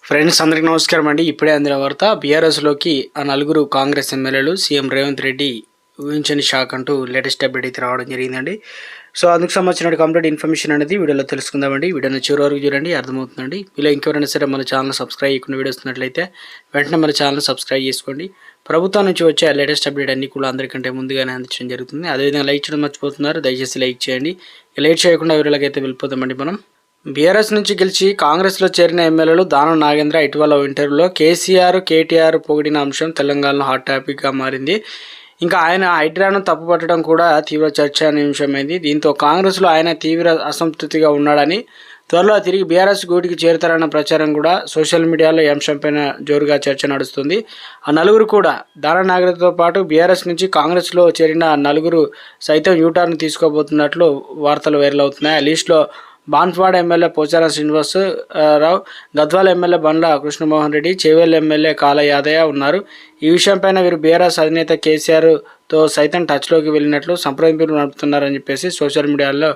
Friends అందరికీ నమస్కారం అండి. ఇప్పుడే అందిన వార్త, బీఆర్ఎస్లోకి ఆ నలుగురు కాంగ్రెస్ ఎమ్మెల్యేలు సీఎం రేవంత్ రెడ్డి ఊహించని షాక్ అంటూ లేటెస్ట్ అప్డేట్ అయితే రావడం జరిగిందండి. సో అందుకు సంబంధించిన కంప్లీట్ ఇన్ఫర్మేషన్ అనేది వీడియోలో తెలుసుకుందామండి. వీడియోని చివరి వరకు చూడండి, అర్థమవుతుందండి. ఇలా ఇంకెవరైనా సరే మన ఛానల్ సబ్స్క్రైబ్ చేయకుండా వీడియోస్ ఉన్నట్లయితే వెంటనే మన ఛానల్ సబ్స్క్రైబ్ చేసుకోండి. ప్రభుత్వం నుంచి వచ్చే లేటెస్ట్ అప్డేట్ అన్ని కూడా అందరికంటే ముందుగానే అందించడం జరుగుతుంది. అదేవిధంగా లైక్ చేయడం మర్చిపోతున్నారు, దయచేసి లైక్ చేయండి. లేట్ చేయకుండా వీడియోలోకి అయితే వెళ్ళిపోతామండి. మనం బీఆర్ఎస్ నుంచి గెలిచి కాంగ్రెస్లో చేరిన ఎమ్మెల్యేలు దానం నాగేంద్ర ఇటీవల ఇంటర్వ్యూలో కేటీఆర్ పొగిడిన అంశం తెలంగాణలో హాట్ టాపిక్గా మారింది. ఇంకా ఆయన హైడ్రాను తప్పుపట్టడం కూడా తీవ్ర చర్చనీయాంశమైంది. దీంతో కాంగ్రెస్లో ఆయన తీవ్ర అసంతృప్తిగా ఉన్నాడని, త్వరలో తిరిగి బీఆర్ఎస్ గూటికి చేరుతారన్న ప్రచారం కూడా సోషల్ మీడియాలో ఈ అంశంపైన జోరుగా చర్చ నడుస్తుంది. ఆ నలుగురు కూడా దానం నాగేంద్రతో పాటు బీఆర్ఎస్ నుంచి కాంగ్రెస్లో చేరిన నలుగురు సైతం యూటర్న్ తీసుకోబోతున్నట్లు వార్తలు వైరల్ అవుతున్నాయి. ఆ లిస్టులో బాన్స్వాడ ఎమ్మెల్యే పోచారం శ్రీనివాస్ రావు, గద్వాల ఎమ్మెల్యే బండ్ల కృష్ణమోహన్ రెడ్డి, చేవెల్ ఎమ్మెల్యే కాల యాదయ్య ఉన్నారు. ఈ విషయంపైన వీరు బీఆర్ఎస్ అధినేత కేసీఆర్తో సైతం టచ్లోకి వెళ్ళినట్లు సంప్రదింపులు నడుపుతున్నారని చెప్పేసి సోషల్ మీడియాలో